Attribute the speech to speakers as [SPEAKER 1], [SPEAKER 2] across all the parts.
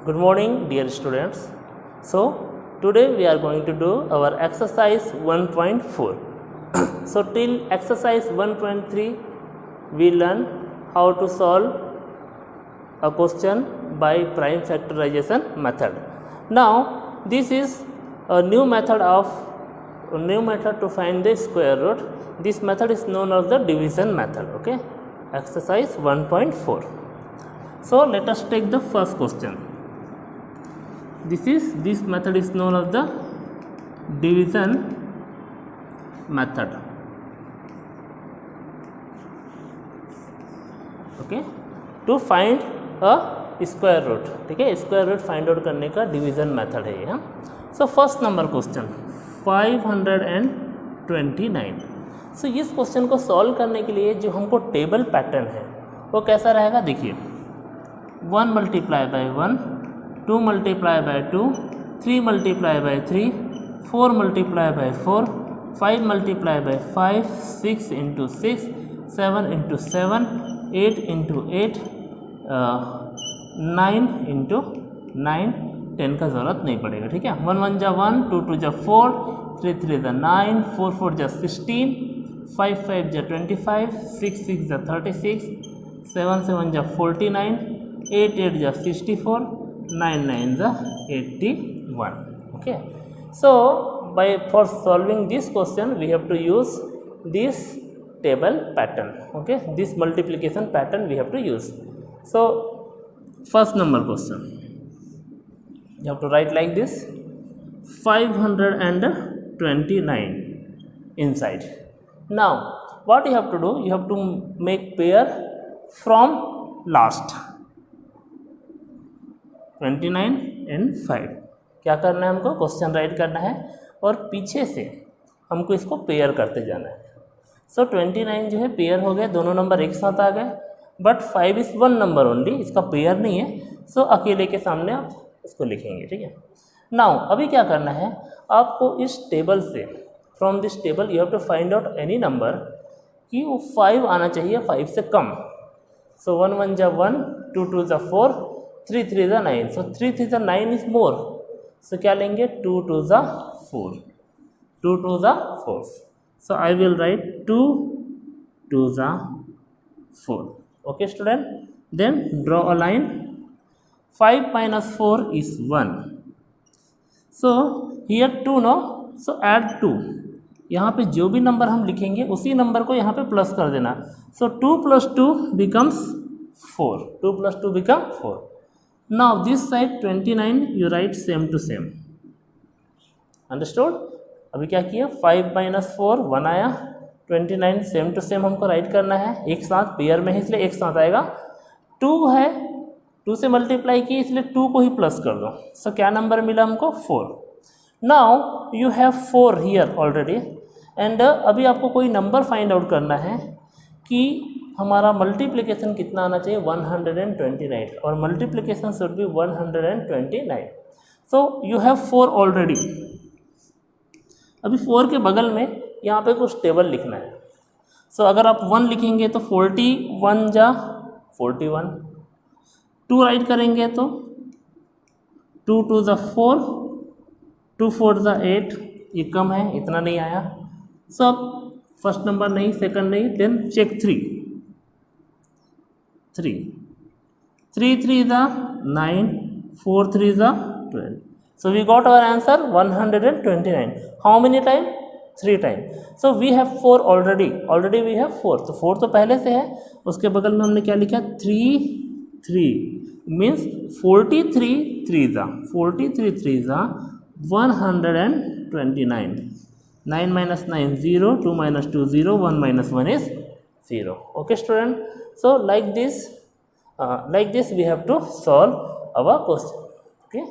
[SPEAKER 1] Good morning, dear students. So today we are going to do our exercise 1.4. So till exercise 1.3 we learn how to solve a question by prime factorization method. Now this is a new method to find the square root. This method is known as the division method. Okay, exercise 1.4. So let us take the first question. This method is known as the division method. Okay, to find a square root. ठीक है, square root find out करने का division method है ये. So first number question 529. सो इस question को solve करने के लिए जो हमको टेबल पैटर्न है वो कैसा रहेगा, देखिए 1 multiply by 1, 2 multiply by 2, 3 multiply by 3, 4 multiply by 4, 5 multiply by 5, 6 into 6, 7 into 7, 8 into 8, 9 into 9. 10 का ज़रूरत नहीं पड़ेगा. ठीक है, 1 1 जा 1, 2 2 जा 4, 3 3 जा 9, 4 4 जा 16, 5 5 जा 25, 6 6 जा 36, 7 7 जा 49, 8 8 जा 64, 9 9 जा 81. Okay, so for solving this question we have to use this table pattern. Okay, this multiplication pattern we have to use. So first number question you have to write like this: 529 inside. Now what you have to do, you have to make pair from last 29 and 5. क्या करना है हमको, question right करना है और पीछे से हमको इसको पेयर करते जाना है. सो 29 जो है पेयर हो गए, दोनों नंबर एक साथ आ गए, but 5 is one number only, इसका पेयर नहीं है. सो अकेले के सामने आप इसको लिखेंगे. ठीक है, नाउ अभी क्या करना है, आपको इस टेबल से, from this table you have to find out any number कि वो 5 आना चाहिए 5 से कम. सो 1 1 जा 1, 2 2 जा 4, 3 3 जा 9. सो 3 3 जा 9 इज मोर. सो क्या लेंगे, 2 2 जा 4, 2 2 जा 4. सो आई विल राइट 2 2 जा 4. Okay student, then draw a line. 5 minus 4 is 1. So here 2 no, so add 2. यहाँ पे जो भी नंबर हम लिखेंगे उसी नंबर को यहाँ पे प्लस कर देना. So 2 plus 2 becomes 4. 2 plus 2 become 4. Now this side 29 you write same to same. Understood? अभी क्या किया, 5 minus 4 1 आया, 29 सेम टू सेम हमको राइट करना है एक साथ, पेयर में है इसलिए एक साथ आएगा. 2 है, 2 से मल्टीप्लाई किए इसलिए 2 को ही प्लस कर दो. सो क्या नंबर मिला हमको, 4. Now you have 4 here already and अभी आपको कोई नंबर फाइंड आउट करना है कि हमारा मल्टीप्लिकेशन कितना आना चाहिए, 129, और multiplication should be 129. So you have 4 already. अभी 4 के बगल में यहाँ पे कुछ टेबल लिखना है. सो अगर आप 1 लिखेंगे तो 41 जा 41, 2 राइट करेंगे तो 2 2 जा 4, 2 4 जा 8. ये कम है, इतना नहीं आया. सब फर्स्ट नंबर नहीं, सेकंड नहीं. देन चेक 3 3 3 जा 9, 4 3 जा 12. So we got our answer 129. How many time? 3 time. So we have 4 already we have 4. तो 4 तो पहले से है, उसके बगल में हमने क्या लिखा, 3 3 मीन्स 43 3 जा 43 3 जा 129. 9 minus 9 0, 2 minus 2 0, 1 minus 1 is 0. Okay student, so like this we have to solve our question. Okay,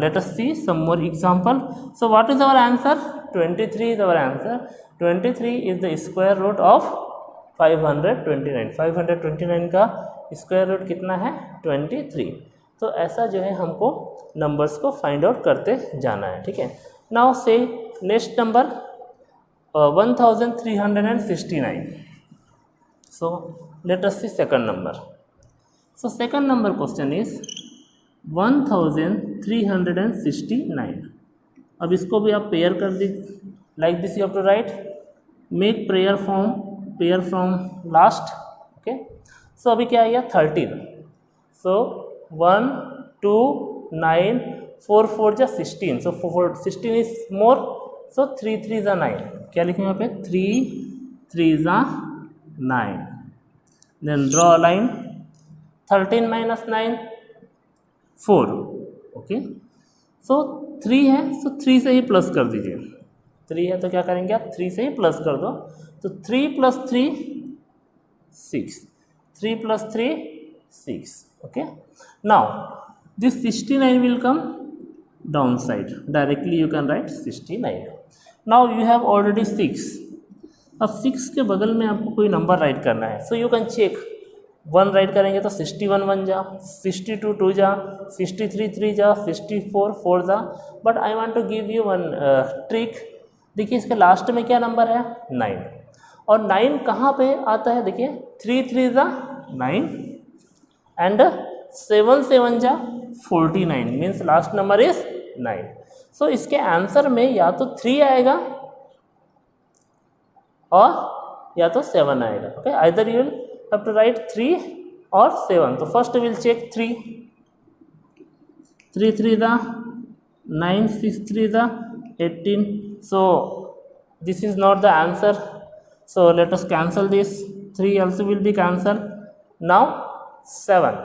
[SPEAKER 1] let us see some more example. So what is our answer? 23 is our answer. 23 is the square root of 529. 529 का square root कितना है, 23. तो ऐसा जो है हमको numbers को find out करते जाना है. ठीक है, नाउ से next number 1369. So let us see second number. So second number question is 1369। अब इसको भी आप पेयर कर दी, like this you have to write, make pair from last. Okay, so अभी क्या आया 13, सो 1 2 9 4 4 जा 16, सो 16 इज मोर, सो 3 3 जा 9, क्या लिखेंगे यहाँ पे 3 3 जा 9, then draw line 13 minus 9 4। Okay, so 3 है, सो 3 से ही प्लस कर दीजिए, 3 है तो क्या करेंगे आप 3 से ही प्लस कर दो, तो 3 + 3 6, 3 + 3 6। okay, now this 69 will come downside, directly you can write 69। now you have already 6, अब 6 के बगल में आपको कोई नंबर राइट करना है, so you can check, 1 write करेंगे तो 61 1 जा, 62 2 जा, 63 3 जा, 64 4 जा, but I want to give you one trick. देखिए इसके लास्ट में क्या नंबर है 9, और 9 कहाँ पे आता है, देखिए 3 3 जा 9 एंड 7 7 जा 49, मीन्स लास्ट नंबर इज 9। सो इसके आंसर में या तो 3 आएगा और या तो 7 आएगा। Okay, either you will have to write 3 और 7। तो फर्स्ट विल चेक 3 3 दा 9, 6 3 दा 18, so this is not the answer, so let us cancel this, 3 also will be cancelled। now 7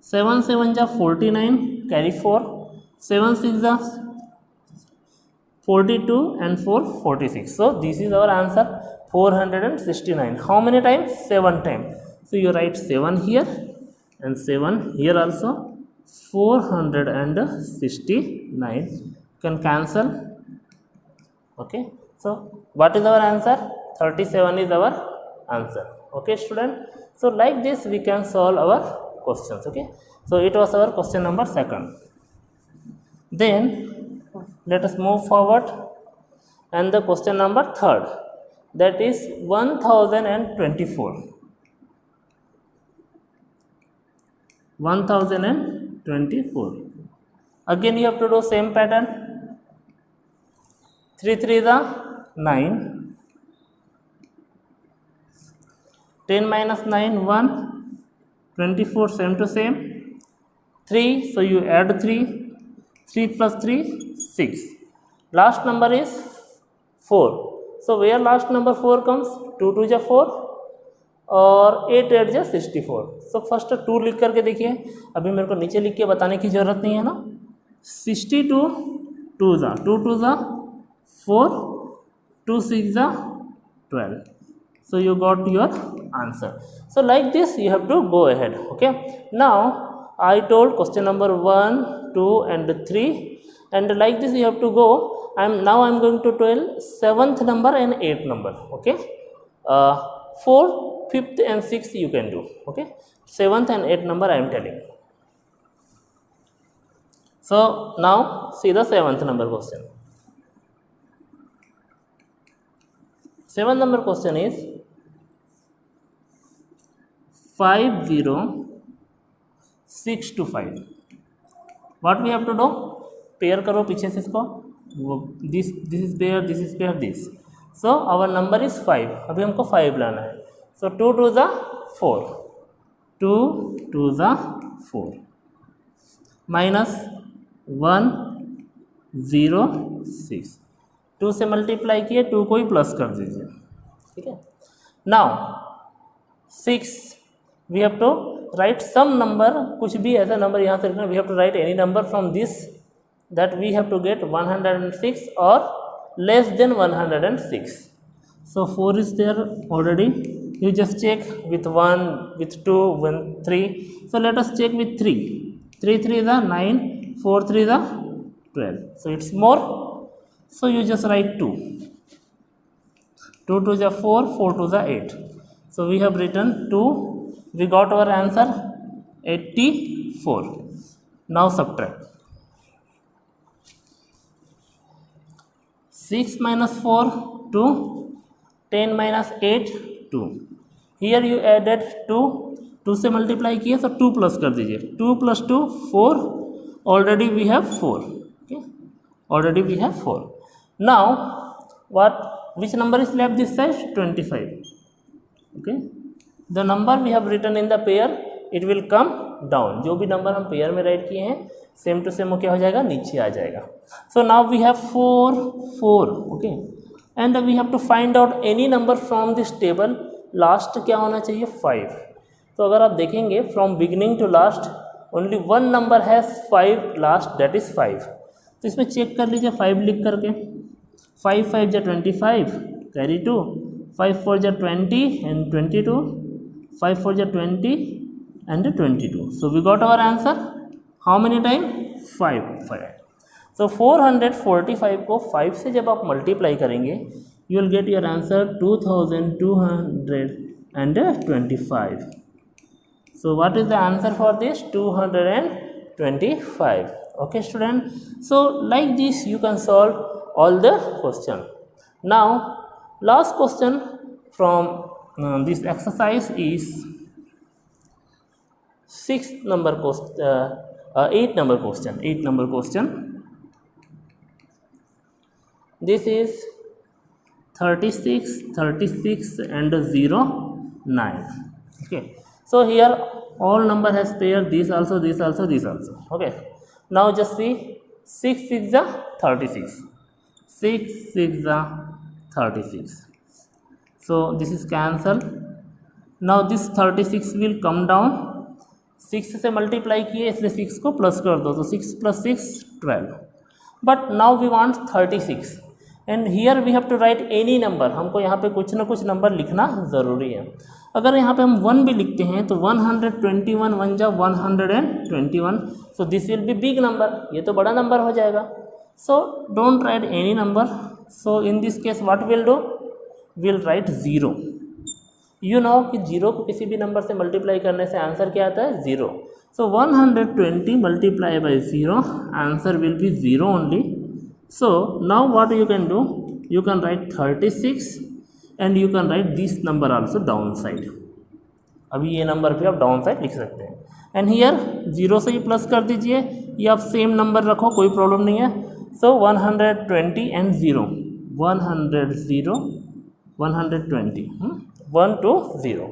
[SPEAKER 1] 7 जा 49, carry 4, 7 6 जा 42 and 4 46, so this is our answer 469। how many times, 7 times, so you write 7 here and 7 here also, 469 can cancel। okay, so what is our answer, 37 is our answer। okay student, so like this we can solve our questions। okay, so it was our question number 2nd। then let us move forward and the question number 3rd, that is 1024। 1024, again you have to do same pattern, 3 3 the 9, 10 minus 9 1, 24 same to same, 3, so you add 3, 3 plus 3 6, last number is 4, so where last number 4 comes, 2 2 जा 4 और 8 8 जा 64। So first 2 लिख करके देखिए, अभी मेरे को नीचे लिख के बताने की ज़रूरत नहीं है ना, 62 2 जा 2 2 जा 4, 2 6 जा 12, so you got your answer। so like this you have to go ahead। okay, now I told question number 1 2 and 3, and like this you have to go, now I'm going to tell 7th number and 8th number। okay, 4th 5th and 6th you can do। okay, 7th and 8th number I am telling। so now see the 7th number question। 7th number question is 50625। what we have to do, pair करो पीछे से इसको, this is pair, this is pair, this, so our number is 5, अभी हमको 5 लाना है, सो 2 2 जा 4, 2 2 जा 4 माइनस 1 0 6, 2 से मल्टीप्लाई किए, 2 को ही प्लस कर दीजिए। ठीक है, now 6 we have to write some number, कुछ भी ऐसा नंबर यहाँ से रखना, we have to write any number from this that we have to get 106 or less than 106। so 4 is there already, you just check with 1 with 2 with 3, so let us check with 3, 3 3 is 9, 4 3 is 12, so it's more, so you just write 2, 2 2 is 4, 4 2 is 8, so we have written 2, we got our answer 84। now subtract 6 minus 4 2, 10 minus 8 2, here you added 2, 2 से multiply किए तो 2 plus कर दीजिए, 2 + 2 4, already we have 4, okay, already we have 4. Now what, which number is left this side? 25. Okay, the number we have written in the pair, it will come down. जो भी number हम pair में right किए हैं same to same वो क्या हो जाएगा, नीचे आ जाएगा. So now we have 4 4. Okay, and we have to find out any number from this table. Last क्या होना चाहिए, 5. तो अगर आप देखेंगे from beginning to last only one number has 5 last, that is 5. तो इसमें चेक कर लीजिए 5 लिख करके. 5 5 जा 25, कैरी 2, 5 4 जा 20 and 22, 5 4 जा 20 and 22. So we got our answer. How many time? 5 5. So 445 को 5 से जब आप मल्टीप्लाई करेंगे you will get your answer 2225. So what is the answer for this? 225. Okay student, so like this you can solve all the question. Now last question from this exercise is 8 number question. This is 36 36 and 0 9. Okay, so here all number has pair, this also, this also, this also. Okay, now just see 6 6 the 36, 6 6 the 36. So this is cancel. Now this 36 will come down. 6 से multiply किए इसलिए 6 को plus कर दो, तो 6 + 6 12. But now we want 36 and here we have to write any number. हमको यहाँ पे कुछ ना कुछ नंबर लिखना ज़रूरी है. अगर यहाँ पे हम 1 भी लिखते हैं तो 121 1 जा 121. So this will be big number, ये तो बड़ा नंबर हो जाएगा. So don't write any number. So in this case what will do, will write 0. You know कि 0 को किसी भी नंबर से मल्टीप्लाई करने से आंसर क्या आता है, 0. सो 120 multiply by 0, answer will be 0 only. So now what you can do, you can write 36 and you can write this number also down side. अभी ये नंबर भी आप डाउन साइड लिख सकते हैं. एंड हियर 0 से ही प्लस कर दीजिए, ये आप सेम नंबर रखो, कोई प्रॉब्लम नहीं है. सो 120 and 0, 120 1 to 0.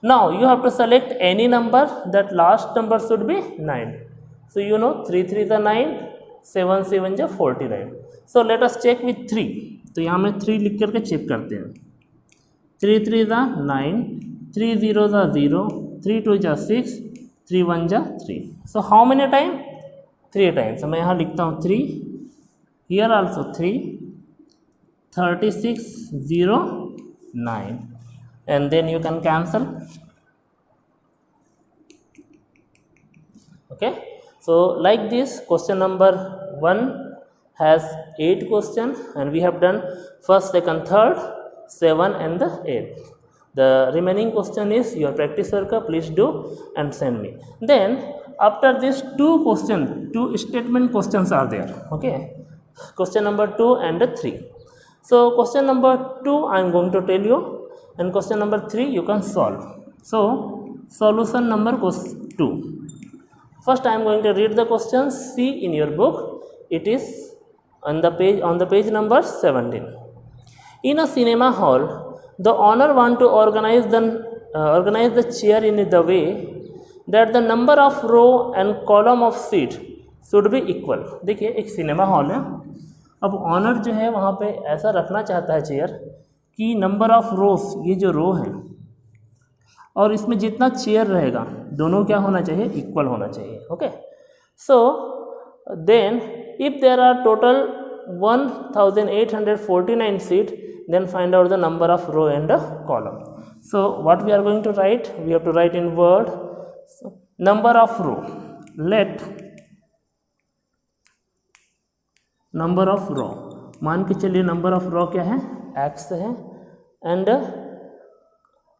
[SPEAKER 1] Now you have to select any number, that last number should be 9. So you know 3 3 is 9, 7 7 is 49. So let us check with 3. तो यहाँ में 3 लिख करके चेक करते हैं. 3 3 is 9, 3 0 is 0, 3 2 is 6, 3 1 is 3. So how many time? 3 times. So मैं यहाँ लिखता हूँ 3, here also 3, 36 0 9. And then you can cancel. Okay, so like this question number 1 has 8 question and we have done first, second, third, 7 and the 8. The remaining question is your practice work, please do and send me. Then after this 2 statement questions are there. Okay, question number 2 and 3. So question number 2 I am going to tell you, and question number 3 you can solve. So solution number 2. First I am going to read the questions. See in your book, it is on the page number 17. In a cinema hall, the owner want to organize the chair in the way that the number of row and column of seat should be equal. देखिए एक cinema hall है, अब honour जो है वहाँ पे ऐसा रखना चाहता है चेयर कि नंबर ऑफ रोज, ये जो रो है और इसमें जितना चेयर रहेगा दोनों क्या होना चाहिए, इक्वल होना चाहिए. Okay, so then if there are total 1849 seat, then find out the number of row and column. So what we are going to write, we have to write in word number of row. Let number of row, मान के चलिए number of रो क्या है, x है, and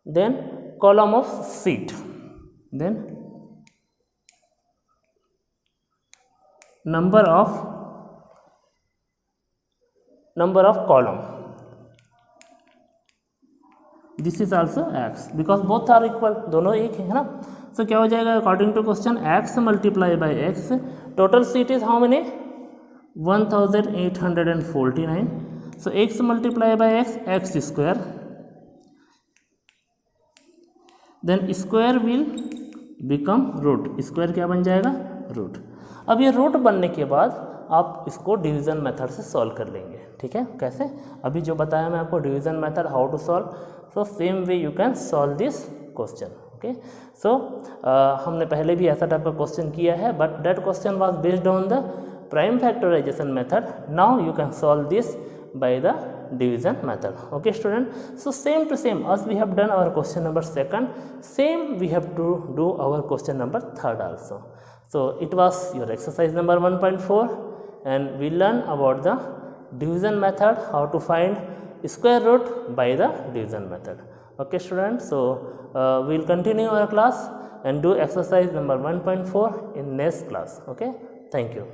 [SPEAKER 1] then column of seat, then number of column. This is also x because both are equal, दोनों एक है ना। सो क्या हो जाएगा according to question x multiply by x, total seat is how many 1849. So x multiply by x square, then square will become root, square क्या बन जाएगा रूट। अब ये रूट बनने के बाद आप इसको डिवीज़न मेथड से सॉल्व कर लेंगे, ठीक है। कैसे, अभी जो बताया मैं आपको division method how to solve, so same way you can solve this question, okay. So हमने पहले भी ऐसा टाइप का क्वेश्चन किया है, but that question was based on the prime factorisation method. Now you can solve this by the division method, okay student। So same to same as we have done our question number 2, same we have to do our question number 3 also. So it was your exercise number 1.4 and we learn about the division method, how to find square root by the division method, okay student। So we will continue our class and do exercise number 1.4 in next class, okay। Thank you।